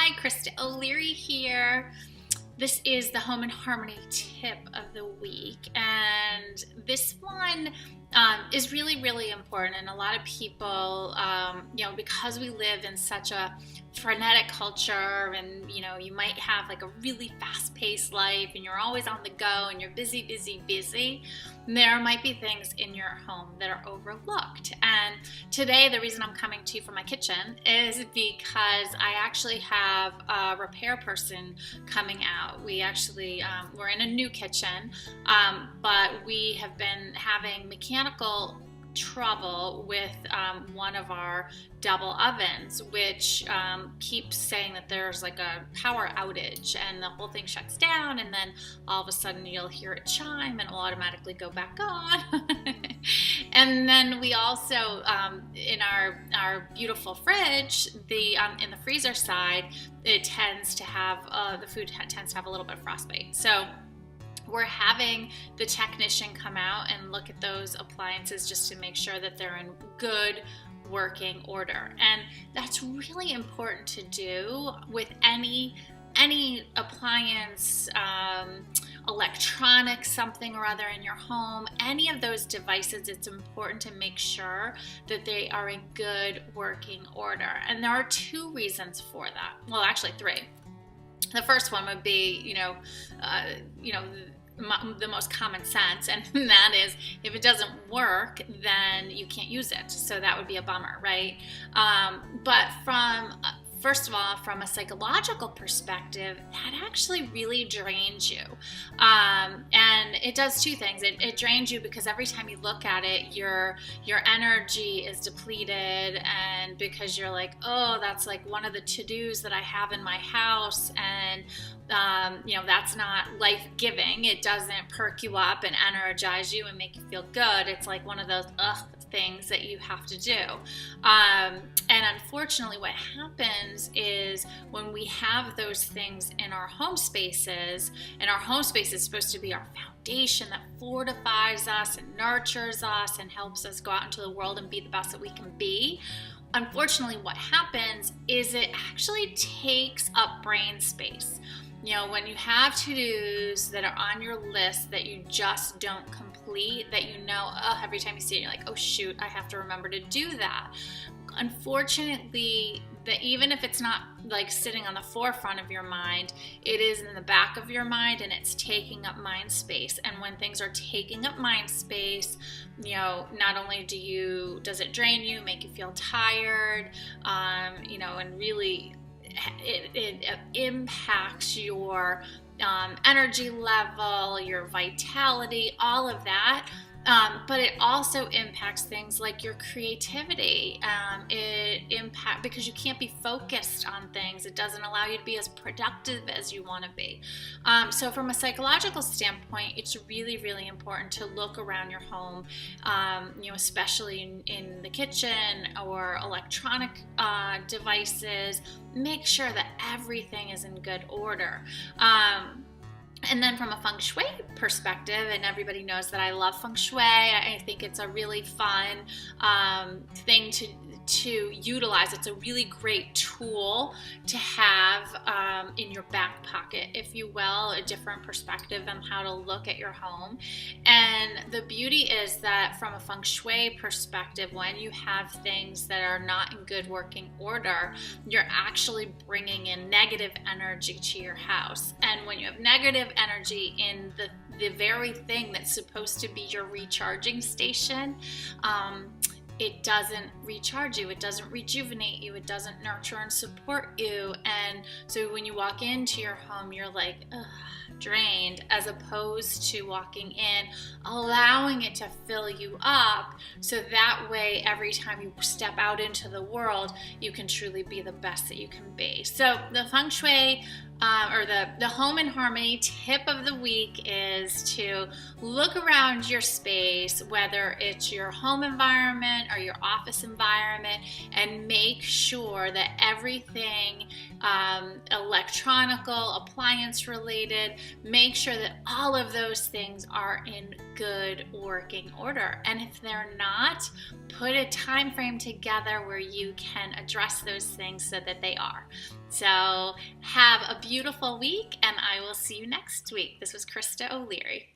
Hi, Krista O'Leary here. This is the Home and Harmony tip of the week, and this one is really, really important. And a lot of people, because we live in such a frenetic culture, and you might have like a really fast-paced life, and you're always on the go, and you're busy, busy, busy. There might be things in your home that are overlooked. And today, the reason I'm coming to you from my kitchen is because I actually have a repair person coming out. We actually, we're in a new kitchen, but we have been having mechanical trouble with one of our double ovens, which keeps saying that there's like a power outage and the whole thing shuts down, and then all of a sudden you'll hear it chime and it'll automatically go back on. And then we also in our beautiful fridge, in the freezer side, it tends to have the food tends to have a little bit of frostbite. So we're having the technician come out and look at those appliances just to make sure that they're in good working order. And that's really important to do with any appliance, electronic something or other in your home. Any of those devices, it's important to make sure that they are in good working order. And there are two reasons for that. Well, actually three. The first one would be, the most common sense, and that is if it doesn't work, then you can't use it. So that would be a bummer, right? But first of all, from a psychological perspective, that actually really drains you. And it does two things. It drains you because every time you look at it, your energy is depleted, and because you're like, oh, that's like one of the to-dos that I have in my house, and that's not life-giving. It doesn't perk you up and energize you and make you feel good. It's like one of those things that you have to do. And unfortunately, what happens is when we have those things in our home spaces, and our home space is supposed to be our foundation that fortifies us and nurtures us and helps us go out into the world and be the best that we can be. Unfortunately, what happens is it actually takes up brain space. When you have to-dos that are on your list that you just don't complete, that every time you see it, you're like, oh shoot, I have to remember to do that. Unfortunately, that even if it's not like sitting on the forefront of your mind, it is in the back of your mind, and it's taking up mind space. And when things are taking up mind space, not only does it drain you, make you feel tired, and really it impacts your energy level, your vitality, all of that. But it also impacts things like your creativity. It impacts because you can't be focused on things. It doesn't allow you to be as productive as you want to be. So from a psychological standpoint, it's really, really important to look around your home, especially in the kitchen or electronic devices. Make sure that everything is in good order. And then from a feng shui perspective, and everybody knows that I love feng shui, I think it's a really fun thing to utilize. It's a really great tool to have in your back pocket, if you will, a different perspective on how to look at your home. And the beauty is that from a feng shui perspective, when you have things that are not in good working order, you're actually bringing in negative energy to your house. And when you have negative energy in the very thing that's supposed to be your recharging station, it doesn't recharge you, it doesn't rejuvenate you, it doesn't nurture and support you. And so when you walk into your home, you're like, drained, as opposed to walking in, allowing it to fill you up, so that way every time you step out into the world, you can truly be the best that you can be. So the feng shui or the home and harmony tip of the week is to look around your space, whether it's your home environment, environment or your office environment, and make sure that everything electronical, appliance related, make sure that all of those things are in good working order. And if they're not, put a time frame together where you can address those things so that they are. So have a beautiful week, and I will see you next week. This was Krista O'Leary.